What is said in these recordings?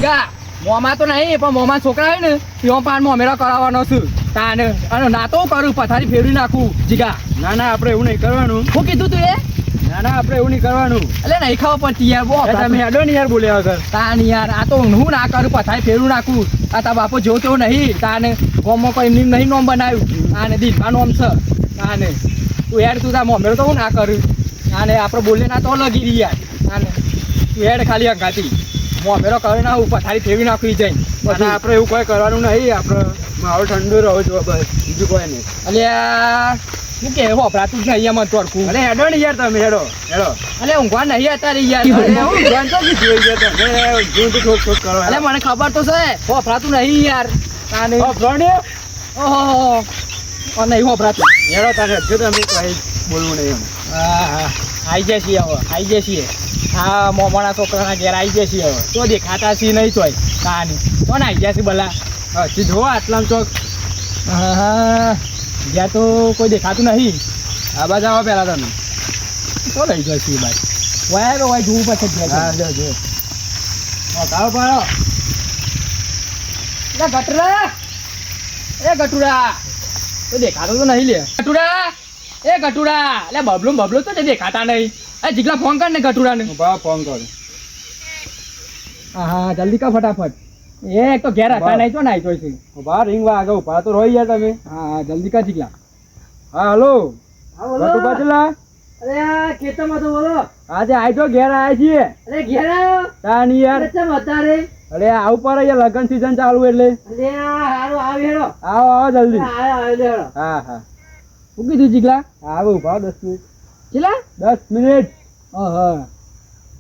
જીગા મોમાં તો નહીં પણ મોમાં છોકરા હોય ને એવો પાન મોમેરો કરાવવાનો છું તાને અને ના તો કરું પથારી ફેરવી નાખું જીગા. ના ના આપણે એવું નહીં કરવાનું. શું કીધું તું એ? ના ના આપણે એવું નહીં કરવાનું. એટલે નહીં ખાવા પડતી યાર બહુ તમે હેડો ને યાર બોલ્યા વગર. તાન યાર આ તો હું ના કરું પથારી ફેરવું નાખું. આ તા બાપો જો તેવો નહીં તાને ગોમમાં કોઈ એમની નહીં નોમ બનાવ્યું તાને દિલમાં નોમ છે તાને તું હેડ તું તા મોમેરો તો હું ના કરું તાને આપણે બોલે ના તો લગી રહી યાર તાને તું હેડ ખાલી અંગાતી મોમેરો કરી નાખું પથારી ફેરવી નાખવી જઈને. પછી આપણે એવું કોઈ કરવાનું નહીં. આપણે મારો ઠંડુ રહો છો બસ બીજું કોઈ નહીં. અલ્યા શું કે વપરાતું જ નહીં એમાં તોડકું. અરે હેડો ને યાર તમે હેડો હેડો. અલે ઊંઘવા નહીં અત્યારે યાર. હું જાણતો જ જોઈ ગયા તમે જોઈ તો ઠોક ઠોક કરો. અલે મને ખબર તો છે વપરાતું નહીં યાર તાને ઓહો નહીં વપરાતું. હેડો તારે જો તમે કઈ બોલવું નહીં એમ. હા હા આવી જાય છીએ હવે આવી જાય છીએ. હા મોમાના છોકરાના ઘેર આવી જાય છીએ હવે તો દેખાતા છીએ નહીં તોય તાની તો ને આવી જાય છે ભલા. હજી જો આટલામ ચોક હા હા જ્યાં તો કોઈ દેખાતું નહીં. આ બાજુ આવો પહેલા તમે. તો લઈ જાય છીએ ભાઈ વાય તો વાય જોવું પછી હા જો જો કાળો પાડો ગટરા એ ગટુડા તો દેખાતો તો નહીં લે ગટુડા એ ગટુડા એટલે બબલું તો દેખાતા નહીં. એ જીગલા ફોન કર ને ગટુડા ને. બા ફોન કરો. હા હા જલ્દી કા ફટાફટ. એ એક તો ઘેર હતા નહીં તો નાઈ તો છે. બા રિંગ વાગે ઉભા તો રહી ગયા તમે. હા હા જલ્દી કા જીગલા. હા હલો ગટુ પાછલા. અરે ખેતરમાં તો બોલો. આજે આઈ તો ઘેર આયા છીએ. અરે ઘેર આવ્યો તાની યાર. કેમ અત્યારે? અરે આવ પર અહીંયા લગન સીઝન ચાલુ એટલે. અરે હારું આવ હેડો. આવો આવો જલ્દી. આવ હેડો. હા હા શું કીધું જીગલા? આવો ઉભા 10 મિનિટ. ચલા 10 મિનિટ. હા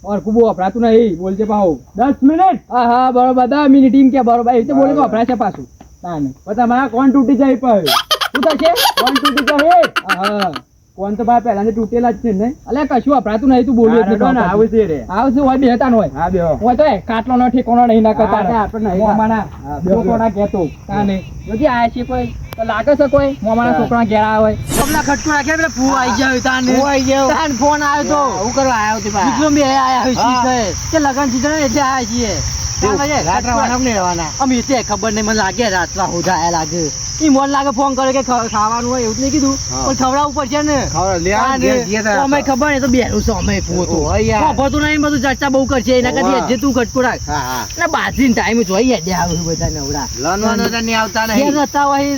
ઓર કુબો અપરાતું નહીં બોલજે પાહો. 10 મિનિટ. હા હા બરોબર 10 મિનિટ એમ કે બરોબર એ તો બોલે તો અપરાશે પાછું તાને. પણ તમારા કોણ તૂટી જાય પર શું થશે? કોણ તૂટી જાય. હા કોણ તો ભાઈ પહેલા તૂટેલા જ છે ને. અલે કશું અપરાતું નહીં તું બોલ્યું એટલે ને આવશે રે. આવશે હોય બેહતા ન હોય. હા બેહો. હોય તો કાટલો નો ઠેકોનો નહીં ના કરતા. આપણે નહીં મોમાના છોકરાના કહેતો તાને જોજી આયા છે કોઈ તો લાગે છે કોઈ મોમાના છોકરા ઘેર આવ્યા હોય. કમલા ખટકો રાખે એટલે ફૂ આવી જાય તાને. ફૂ આવી જાય તાન ફોન આવ્યો તો હું કરવા આવ્યો તે ભાઈ. બીજો બે આયા હોય છે કે લગન સીધા એટલે આયા છીએ. અમે તે ખબર નહીં મને લાગે રાતના હોજા આયા લાગે. ઈ મન લાગે ફોન કરે કે ખાવાનું હોય એવું નહીં કીધું પણ ખવડાવવું પડશે ને. અમે ખબર નહીં તો બેરું છે અમે ખબરતું નહીં બધું ચર્ચા બહુ કરશે એના કરતી હજે તું ખટકો રાખ. એટલે બાજરીનો ટાઈમ જોઈએ આવ્યું બધા નવડા નતા હોય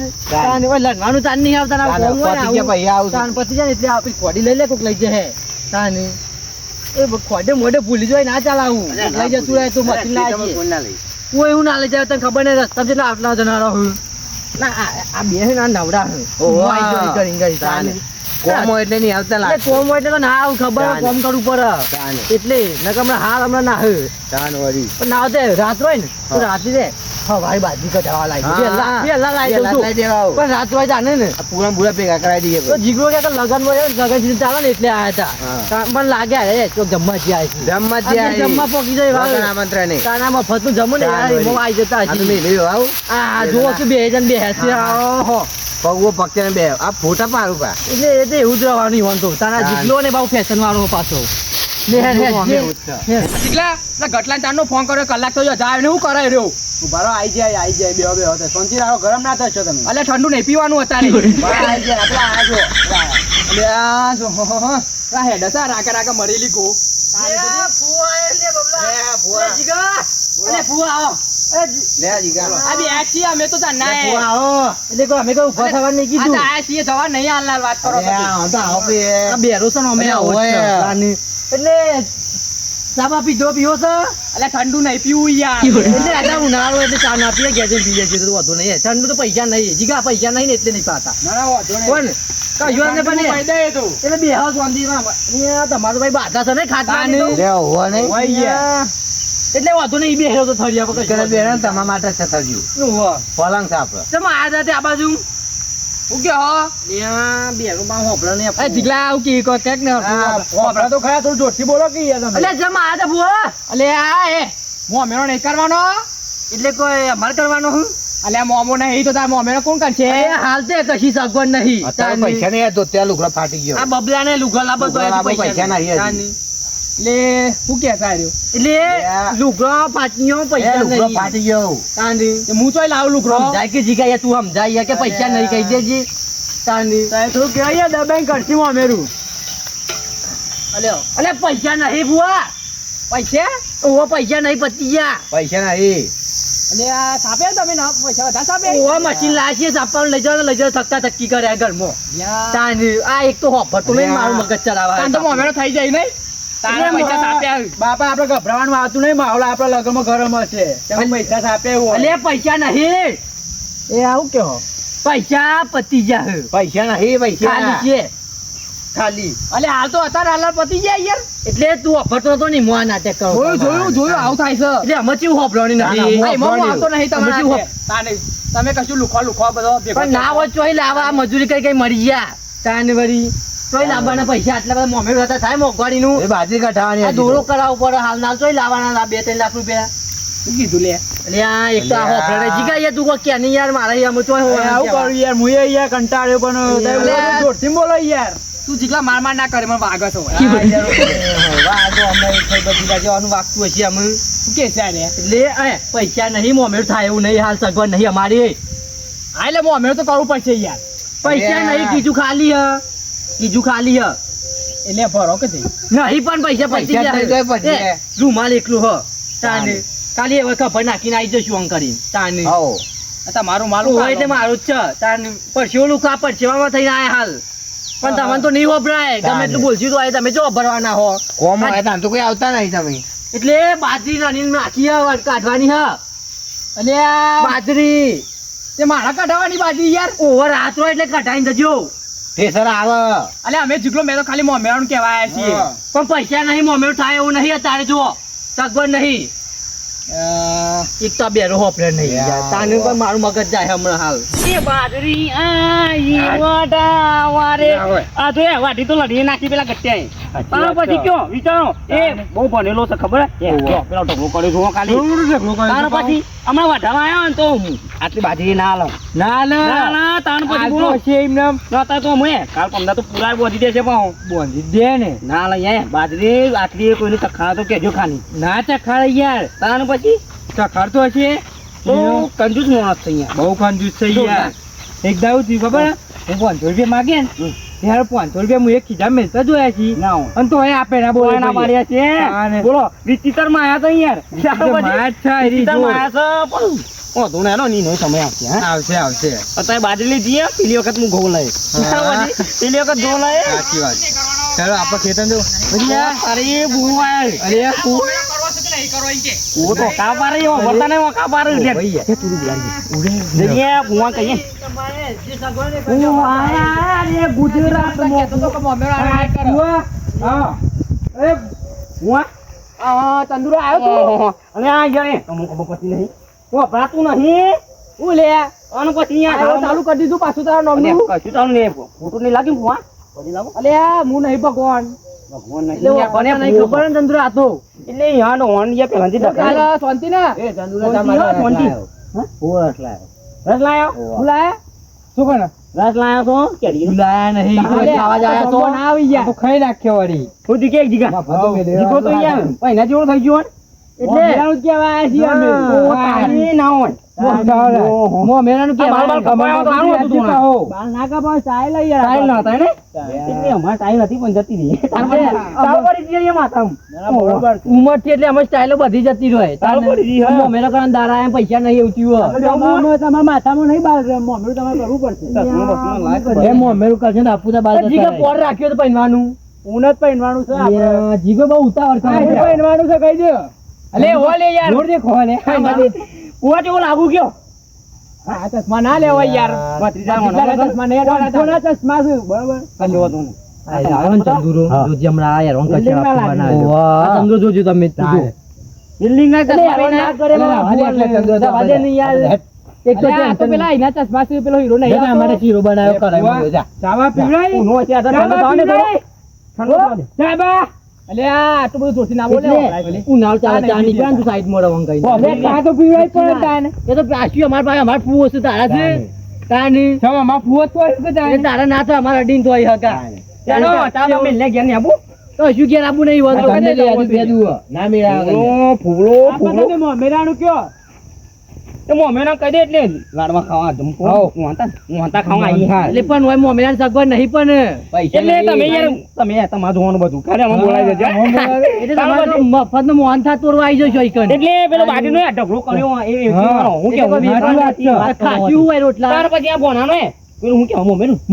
લણવાનું તાન નહીં આવતા પછી જાય એટલે આપણી ખોડી લઈ લે કોક લઈ જાય તાને એ ખોડે મોઢે ભૂલી જાય ના ચાલાવું લઈ જતું રહે તું મશીન લાવી હું એવું ના લઈ જાય તને ખબર નહીં રસ્તા જેટલા આટલા જનારો હું ના આ બે ના નવડા એટલે નહીં આવતા કોમ એટલે તો ના આવું ખબર કોમ કરવું પડે એટલે નકર હાલ હમણાં ના પણ ના આવતે રાત હોય ને તો રાતે રે હવારી બાજરી કઢાવા લાગી પણ રાત હોય જાણે ને પૂરા પૂરા ભેગા કરાવી દઈએ તો જીગરો કે લગન હોય લગન ચાલે ને એટલે આયા હતા પણ લાગે અરે તો જમવા જાય જમવા પોકી જાય આમંત્રણ ને તારા મફત નું જમવું ને આવી જતા આ જો કે બે જણ બે હો પગવો પક્ષે બે આ ફોટા પાડું પા એટલે એવું જ રહેવાનું હોય તો તારા જીગલો ને બહુ ફેશન વાળો પાછો ગટલા ચાર ફોન કર્યો કલાક તો જાય ને હું કરાય રહ્યો ઉભારો આવી જાય બે શાંતિ રાખો ગરમ ના થશો તમે. અલે ઠંડુ નહીં પીવાનું અત્યારે આવી જાય આપણે આજો હેડ સા રાકે રાકે મરેલી ગો ઠંડુ નહીં પીવું યાર એટલે ઉનાળો એટલે ચા ના પીએ કે પીએ છે તો વધુ નહીં ઠંડુ તો પૈસા નહીં જીગા પૈસા નહીં ને એટલે નહીં પાતા એટલે બે હાઉસ તમારો ભાઈ બાધા છે ને ખાતા એટલે વધુ નહીં બે તો થરિયા તમારા માટે છે થર્યું પલંગ છે આપડે તમે આ જાતે આ બાજુ હું કે હો બેરું માં હોપડા ને એ જીગલા આવું કે કો કેક ને હોપડા તો ખરા થોડું જોરથી બોલો કે યાર તમે એટલે જમા આ ભૂ એટલે આ એ મોમેરો નહીં કરવાનો એટલે કોઈ અમાર કરવાનો હું અલ્યા મોમો નહીં તો તાર મોમેરો કોણ કરશે હાલ તે કશી સગવડ નહીં પૈસા નહીં તો ત્યાં લુગડા ફાટી ગયો આ બબલા ને લુગડા લાબો તો પૈસા નહીં એટલે શું કે સારું એટલે લુગડો ફાટ્યો પૈસા નહીં ફાટી ગયો તાંડી હું ચોય લાવું લુગડો સમજાય કે જીગા યાર તું સમજાય યાર કે પૈસા નહીં કહી દેજે તાંડી તું કહેવાય દબાઈ કરશી અમેરું અલે પૈસા નહીં બુઆ પૈસા ઓવા પૈસા નહીં પતી ગયા પૈસા નહીં એટલે આ સાપે તમે ના પૈસા વધારે સાપે ઓવા મશીન લાશી સાપાનું લઈ જાવ થક્કા થક્કી કરે ઘરમાં તાંડી આ એક તો હોફરતું નહીં મારું મગજ ચલાવવા તો અમેરો થઈ જાય નહીં તારા પૈસા સાપ્યા બાપા આપણે ગભરાવાનું આવતું નહીં માહોલ આપણા લગ્નમાં ગરમ છે તમે પૈસા સાપ્યા એવું અલે પૈસા નહીં એ આવું કેવો પૈસા પતી જા પૈસા નહીં પૈસા ખાલી છે ખાલી અલે હાલ તો અત્યારે હાલ પતી જાય યાર એટલે તું હોફરતો તો નહીં મોં નાટક કરો જોયું આવું થાય છે એટલે અમે ચેવું હોફરવાની નથી આવતો નહીં તમારે તમે કશું લુખવા બધો પણ ના હોય ચોઈ લાવવા મજૂરી કરી કઈ મરી ગયા તાને વળી ચોઈ લાવવાના પૈસા આટલા બધા મોમેર હતા થાય મોંઘવારી નું એ બાજરી કાઢવાની આ દોરો કરાવવો પડે હાલ ના ચોઈ લાવવાના 2-3 લાખ રૂપિયા શું કીધું લે એટલે આ એક તો આ હોફરે જીગા યાર તું કે નહીં યાર મારે અમે ચોઈ હોય આવું કરું યાર મુએ યાર કંટાળ્યો પણ જોરથી બોલો યાર તું જીગલા માર ના કરે મને વાગે છો વાહ તો અમે થઈ બધી બાજુ વાગતું હશે અમે શું કે છે રે એટલે પૈસા નહીં મોમેર થાય એવું નહીં હાલ સગવડ નહીં અમારી હા એટલે હું અમે તો કરવું પડશે યાર પૈસા નહીં કીધું ખાલી હ એટલે ભરો કે થઈ નહીં પણ પૈસા પૈસા થઈ જાય પછી. રૂમાલ એકલું હ તાને ખાલી હવે ખબર નાખીને આવી જશું આમ કરીને તાને આવો તમારું હોય માલું એટલે મારું જ છે તાને પરસેવો લુકા પરસેવામાં થઈને આયા હાલ પણ તમને તો નહીં વપરાય ગમે એટલું બોલશું તો તમે જો ભરવાના હો કોમ આવે તો કોઈ આવતા નહીં તમે એટલે બાજરી નાની નાખી હ કાઢવાની હ અને બાજરી તે મારા કાઢવાની બાજી યાર ઓવર રાત હોય એટલે કઢાઈને જજો ઠેસર આવે અલે અમે જીગલો મેં તો ખાલી મોમેરાનું કહેવાય છીએ પણ પૈસા નહીં મોમેર થાય એવું નહીં અત્યારે જુઓ સગવડ નહીં એક તો બેરો હોપરે નહીં યાર તાને પણ મારું મગજ જાય હમણાં હાલ એ બાજરી આઈ વાડા વારે આ તો એ વાડી તો લડી નાખી પેલા ગટ્યા આ પછી કયો વિચારો એ બહુ ભણેલો છે ખબર હે પેલો ઢગલો કર્યો છો ખાલી તાર પછી હમણાં વાઢામાં આવ્યો ને તો આટલી બાજરી ના લો ના તાણ પછી બોલો છે એમને નતા તો અમે કાલ પંદર તો પૂરા બોધી દેશે પણ બોધી દે ને ના લે યાર બાજરી આટલી કોઈને ચખાડો તો કેજો ખાલી ના ચખાડે યાર તાણ પછી ચખાડતો હશે તો કંજૂસ માણસ છે યાર બહુ કંજૂસ છે યાર એક દાવ થી ખબર હું 500 રૂપિયા માગે ને ત્યારે 500 રૂપિયા હું એક ખીજા મેલતા જોયા છી અને તો એ આપે ના બોલા ના પાડ્યા છે બોલો વિચિત્ર માં આયા તો યાર ઓ તો નેનો ની નો સમય આવશે આવશે અત્યારે બાજરી જીએ પેલી વખત હું ઘઉં લાય પેલી વખત ઘઉં લાય સાચી વાત ચાલો આપણે ખેતર જો અરે બુઆ અરે ઓ તો કા પારે ઓ વતાને ઓ કા પારે લે એ તું બુલાડી ઉડે જઈએ બુઆ કહીએ ઓ આયા રે ગુજરાત મો તો મોમેરો આય કરો હા એ બુઆ આ તંદુરો આવ્યો તો અને આ ગયા અમુક પછી નહીં ઓ પ્રાતું નહીં હું લે આનો પછી અહીંયા ચાલુ કરી દીધું પાછું તારું નામ નું કશું તારું ને ફોટો નહીં લાગ્યું બુઆ પછી લાગો અલે હું નહીં ભગવાન ભગવાન નહીં ખબર ને તંદુરો આતો એટલે યાર નો હોન યા પેલાથી ડકાલા શાંતિ ના એ તંદુરો તમારો શાંતિ હા ઓ રસ લાયો બોલાયા શું કોણ રસ લાયો તો કેડી બોલાયા નહીં આવાજ આયા તો ના આવી ગયા તો ખાઈ નાખ્યો વળી હું દીકે એક જીગા જીગો તો યાર પૈના જેવો થઈ ગયો એટલે મેરાનું કહેવાય છે અમે ઓ ના હોય મો મેરાનું કહેવાય બાલ ના કા પણ સ્ટાઈલ યાર સ્ટાઈલ ના હતા ને એટલે અમાર સ્ટાઈલ હતી પણ જતી રહી તાર પડી જઈએ માથામ બરોબર ઉમર છે એટલે અમે સ્ટાઈલો બધી જતી રહે તાર પડી જી મો મેરા કરાન દારા એમ પૈસા નહીં આવતી તમાર માથામાં નહીં બાલ મો મેરું તમારે કરવું પડશે એ મો મેરું કરશે ને આપુતા બાલ જીગો પોર રાખ્યો તો પહેરવાનું ઉનત પહેરવાનું છે આપણે જીગો બહુ ઉતાવળ છે પહેરવાનું છે કહી દે અલે ઓ લે યાર જોર દે ખો લે ઓવા જેવો લાગુ ગયો હા ચશ્મા ના લેવાય યાર ભત્રીજા ચશ્મા ને થોડા ચશ્મા છે બરાબર કલ્યો તો ને આયો ને ચંદુરો જોજી હમણાં આ યાર ઓન કચરા બનાવ્યો આ ચંદુરો જોજો તમે બિલ્ડિંગ ના કરે વાજે નહીં યાર એક તો પેલા એના ચશ્મા છે પેલો હીરો નહીં અમારે હીરો બનાવ્યો કરાવ્યો જા ચાવા પીવડાઈ ઉનો છે આ ઠંડો ચાબા અલે આ આટલું બધું જોતી ના બોલે ઉનાળ ચા નીકળ્યા તું સાઈડ માં રવંગ ગઈ અરે કા તો પીવાય પણ તાને એ તો પ્લાસ્ટિક અમાર પાસે અમાર ફૂવો છે તારા છે તાની સમ અમાર ફૂવો તો કે તારા ના તો અમાર અડીન તોય હકા ચાલો તારો મેલ લે ગયા ને આબુ તો શું ઘેર આબુ નહીં આ તમને લઈ આજુ ભેદું હો. ના મેળા આવે કઈ. તમે મોમેરાનું કયો એ મોમેરા કહી દે એટલે લાડવા ખાવા જમકો મોહનતા ખાવા આવી હા એટલે પણ હોય મોમેરાન સગવડ નહીં પણ પૈસા એટલે નહીં, તમે યાર તમે તમારે જોવાનું બધું ખાલી અમે બોલાવી દેજો એટલે તમારે તો મફતનો મોહનથાળ તોડવા આવી જશો ઈકન. એટલે પેલો બાજુનો આ ઢગલો કર્યો એ વેચવાનો. હું કેવું સાચી વાત છે. આ ખાસ્યું હોય રોટલા તાર પછી આ ભોનાનો હે પેલું હું કેવું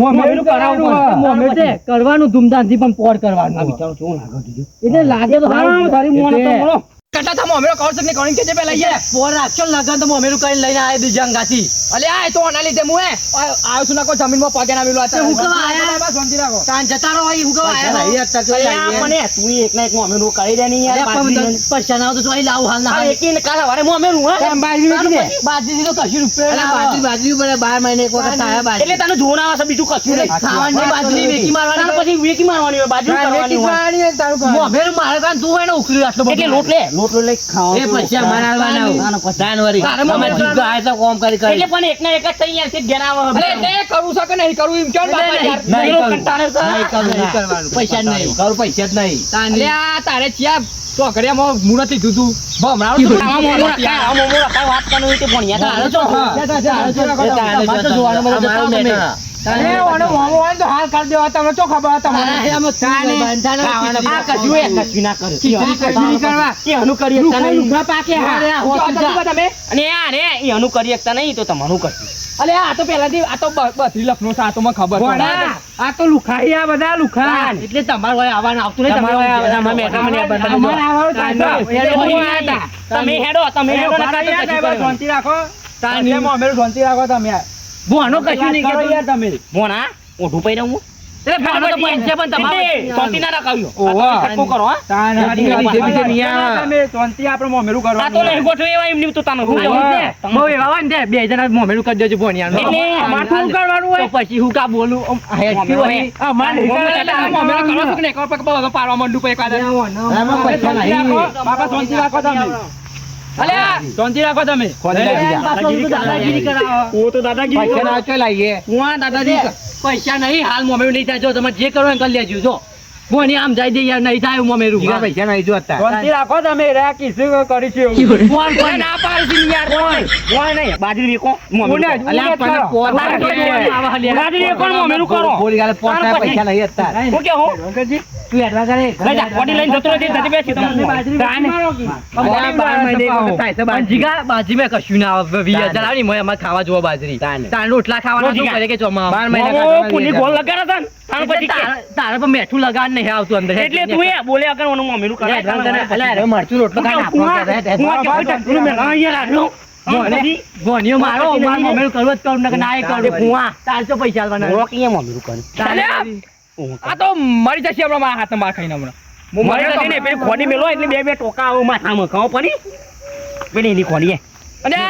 મોમેરું કરાવું પણ. મોમેર છે, કરવાનું ધૂમધામથી પણ પોર કરવાનું. આ વિચારો કેવો લાગે દીધો એટલે લાગે તો સારું. તારી મોન તો એટલે બોલો કટા થા મોમેરો કવર સક ને કોણ કે પેલા યાર પોર રાખશો ને લગન તો મોમેરું કરીને લઈને આયા બીજા અંગાથી. અલે આ તો ઓના લીધે હું હે આવ્યો છું ના કોઈ જમીનમાં પગે ના મેલું આ હું કેવા આયા? બસ શાંતિ રાખો તાન જતા રહો અહીં, હું કેવા આયા નહીં, છો? અત્યારે તો અરે આ લાવીએ. મને તું એક ના એક મોમેરું કરી દે ની અરે યાર પણ બાજરી પૈસા ના હોય તો અહીં લાવું હાલ ના આ હાલ. એકી કાલે વારે મોમેરું હે બાજરી તો કશું રૂપિયા અલા, ના આવે. બાજરી પડે 12 મહિને એક વખત થાય બાજરી. એટલે તને જોવું ના આવે બીજું કશું નહીં ખાવાની બાજરી વેચી મારવાની. તાર પછી વેકી મારવાની હોય બાજુ કરવાની હોય મોમેરું મારે કાન તું હોય ને ઉખલી આટલો બધો. એટલે લોટ લે ખાવા એ પૈસા મારા આલવાના હોય. જાનવરી. તારે અમે મોમેરું જુગાર આયા તો કોમ કરી કરી. એટલે પણ એક ના એક જ થઈ યાર છે ઘેર આવે અરે તે કરવું છે કે નહીં કરવું એમ કેમ બાપા યાર નહીં પેલો કરવું. કંટાળે છે. નહીં કરવું, નહીં ના. કરવાનું. પૈસા જ નહીં. કરું પૈસા જ નહીં. અલે આ તારે ચિયા ચોકડિયામાં મુરતી ધૂતું ભમરાવ તો આવા મોમો રખા વાત કરનું હોય તે ભણ્યા તારો તો ચોખા. તારો ચોખા. એ તારે તમારે તો જોવાનું બધું અમારું જતા મેઠા. તમે. અરે ઓનો મોમો હોય તો હાલ કરી દેવા તમને તો ખબર તમને આ એમ જ તાને બંધાને ખાવાના આ કશું એ કશું ના કરે ખીચડી કશું નહીં કરવા. એ અનુ કરી શકતા નહીં લુગડા પાકે હા. અરે આ હોતું હોતું જા. તમે અને આ રે એ અનુ કરી શકતા નહીં તો તમારું કરશું અલે આ તો પહેલાથી આ તો 32 લખનો છે આ તો મને ખબર ભોળા. આ તો લુખાઈ આ બધા લુખા એટલે તમારે હોય આવવાનું આવતું નહીં. તમારે તમારે હોય આવવાનું, અમે મેઠા મને બધા અમારે આવવાનું તાન. થાય. એ એટલે હું આયા તા. તમે હેડો નકા તો કશું કરવાનું. શાંતિ રાખો તાન. મોમેરું શાંતિ રાખો તમે ભોનો કશું નહીં કરો કહેતો. યાર તમે મોના ઓઢું પઈ રહું એટલે ભોનો તો પૈસે પણ તમારે શાંતિ ના રખાવ્યો ઓવા. કટકો કરો હા તાન બીજે બીજે નહીં આવે. તમે શાંતિ આપણે મોમેરું આ તો કરવાનું નહીં ગોઠવે એવા એમની તો તાનો હું એવું છે. બહુ એવા હોય ને તે બે જણા મોમેરું કરી દેજો ભોણિયાનું. એટલે માથું શું કરવાનું હોય? તો પછી હું કા બોલું આમ હેડકી હોય. મોમેરો કરો છો કે નહીં? કરો પછી બહુ પાડવા માંડું પછી એકાદ. આમાં પૈસા નહીં. બાપા શાંતિ રાખો તમે અલે આ શાંતિ રાખો તમે ખોદી નાખી જા. પાછો બધું દાદાગીરી કરાવો. ઓ તો દાદાગીરી પૈસા ના હોય તો લાવીએ. હું દાદાજી પૈસા નહીં હાલ મોમેરું નહીં થાય. જો તમે જે કરો એ કરી લેજો. જો ભોણી આમ જાય દે યાર નહીં થાય મોમેરું. જીગા પૈસા નહીં જો અત્યારે. શાંતિ રાખો તમે રે કિસ્સું કરીશું એવું. ફોન ઓય ના પાડશી ને યાર ઓય નહીં બાજરી વેકો મોમેરું કરો. અલ્યા પણ પોર બાજરી વેકો ને મોમેરું કરો. બોલી ગાલે પોર થાય, પૈસા નહીં અત્યારે. હું કે હું તું એડવા કરે. લઈ જા કોડી લઈને જતો રહેજે જતી બેસી તમને તાને. અલ્યા 12 મહિને એક વખત થાય છે પણ બાજરી. જીગા બાજી મેં કશું ના આવે. 20,000 આવે ને મોય અમારે ખાવા જોવા બાજરી. તાને. તાન રોટલા ખાવાના શું કરે કે ચોમા. 12 મહિના ઓ કાઢવાના પુની લીધા. ગોળ લગાડો તન તાણ એટલે પછી કે. તારે પણ મેઠું લગાડ નહીં આવતું અંદર. એટલે તું એ બોલે અગર ઓનું મોમેરું કરે અલ્યા હવે મરચું રોટલો ખાઈને આપણો ભોણીઓ મારો મારે મોમેરું કરવું જ કરું નકર ના એ કરું. ભૂવા. 400 પૈસા આલવાના. મોમેરું કરે તારે આ તો મરી જશે આપણા મારા હાથમાં માર ખાઈને હમણાં હું મરે તો ને પેલી ખોડી મેલો એટલે બે બે ટોકા આવું માથામાં ખાવ પડી પેલી એની ખોડી અને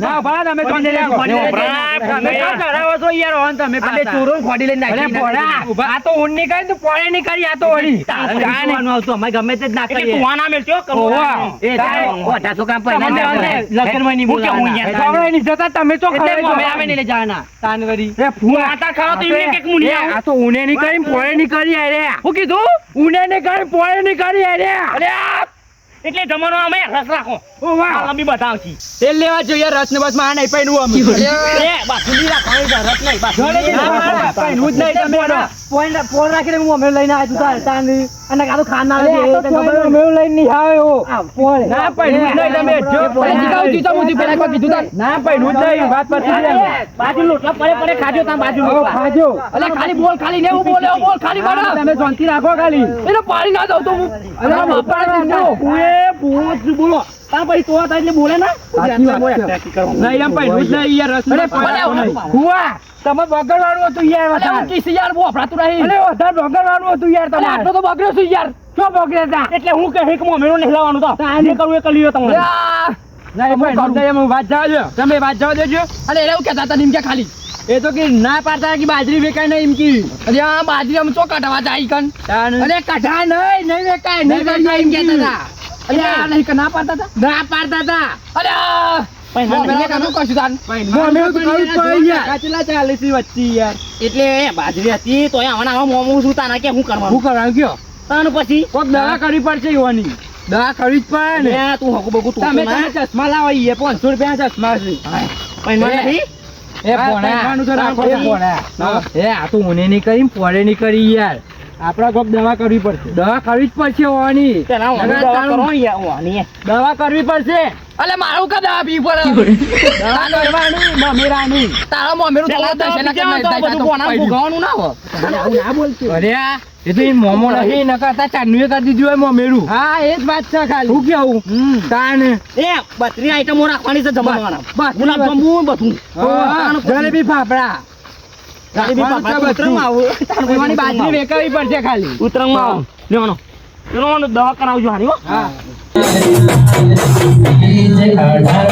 ના ભલા તમે શાંતિ રાખો ખોડી લઈને તમે શું કરાવો છો યાર ઓન તમે આપણે ચોરોને ખોડી લઈને અરે નાખી ભોળા, આ તો ઊંટ ની કરી તું પોણે ની કરી આ તો વળી આવતું અમારે ગમે તે જ ના એટલે કરીએ. તું આના મેલ ચો ઓવા. એ તારે ઓઢા શું કામ પૈસા તમને ના અંદર આપે? લગ્નમાં નહીં હું કેવું બોલાવાના. યાર? ખવડાવી ની જતા તમે તો એટલે ખવડાવી અમે દો. આવે નહીં લઈ જવાના. તાનવરી. એ ફૂવા. આટા ખાઓ તો એમને કેક મુની આવું. આ તો ઊંડે ની કરી પોણે ની કરી અરે શું કીધું ઊંડે ની કરી પોણે ની કરી અરે અરે આ એટલે જમવાનો અમે રસ રાખો ઓ વાહ. આ લંબી બતાવશી તેલ લેવા જોઈએ રસ ને બસ માં નહીં પૈણું અમે એ બાસુંદી રાખવાની છે, રસ નહીં બાસુંદી ના, ના, ના, પૈણું જ નહીં તમે એનો. ફોન રાખીને હું અમે લઈને આવ્યો છું તારે. તાન અને કાં તો ખાના અરે આ તો તમે મેળું લઈને નહીં આવ્યો. ફોન. ના પૈણું જ નહીં તમે જો પૈણું જ નહીં. તો હું પેલા કોઈ કીધું તાર. ના પૈણું જ નહીં વાત પછી જ. બાજુ લોટલા પડે પડે ખાજો તા બાજુ હવે ખાજો અલે ખાલી બોલ ખાલી ને એવું બોલે બોલ ખાલી હા, બરાબર. તમે શાંતિ રાખો ખાલી એને પાડી ના દઉં તો હું. અરે બાપા બોલો તાર પછી તો હતા એટલે બોલે ના સાચી વાત છે. નહીં એમ પૈણું જ નહીં યાર રસ અરે, નહીં. હુઆ, તમે બગડવાનું હતું યાર અલે હું વધારે. કિસી યાર બહુ અફડાતું નહીં. અરે વધારે બગડવાનું હતું યાર અલે તમારે. આટલો તો બગડ્યો છું યાર. શું બગડ્યા તા? એટલે હું કહે કે મોમેરો નહીં લાવવાનું તો જે કરવું એ કરી લ્યો અલે તમારે આ. નહીં પૈણું જ નહીં, એમ વાત જવા દો. તમે વાત જવા દેજો. અલે એને એવું કહેતા હતા નિમક્યા ખાલી. એ તો કે ના પાડતા કે બાજરી વેકાય નહીં એમ કી. અરે આ બાજરી અમે ચો કાઢવા જાય કન. તાન. અરે કઢા નહીં વેકાય નહીં વેકાય એમ કહેતા હતા. અલે આ નહીં કે ના પાડતા હતા. ના પાડતા તા. અલે આ. મોમેરા કાનું કરશું તાન. મોમેરું તો કરવું જ પડે યાર. કાચલા 40 ની વચ્ચે યાર. એટલે બાજરી હતી તો આવવાના મોમું શું તાના કે હું કરવાનું શું કરવાનું કયો? તાણ પછી કોક દવા કરવી પડશે ઈવાની. દવા કરવી જ પડે ને લે તું હગુ બગુ તું તમે ના તમે ચશ્મા લાવો ઈએ 500 રૂપિયા ચશ્મા છે. પૈણવા એ. નહીં એ આ પોણા પૈસાનું તો રાખો એ તમે. પોણા એ આ તો મને નહીં કરી પોળે નહીં કરી યાર આપડા કોક દવા કરવી પડશે. દવા કરવી જ પડશે હોવાની તેના ઓની દવા કરો યાર ઓની દવા કરવી પડશે. અલે મારું કા દવા પી પડે દવા કરવાની મમેરાની. તારા મોમેરું તો પેલા દસ એના તો કરતા બધું કોના ભોગાવાનું ના હો આવું ના બોલતું. અરે આ એ તો એ મોમો નહીં ન કરતા ચાંદનું કરી દીધું હોય મોમેરું હા એ જ વાત છે ખાલી. શું કેવું તાને એ બત્રી આઈટમો રાખવાની છે જમવાના બસ, ગુલાબ જાંબુ બધું જલેબી ફાફડા જલેબી પાપડા ઉતરંગમાં આવું ઈવાની બાજરી વેચાવી પડશે ખાલી. ઉતરંગમાં આવું લેવાનો લેવાનો દવા કરાવજો હારી હો હા અઢાર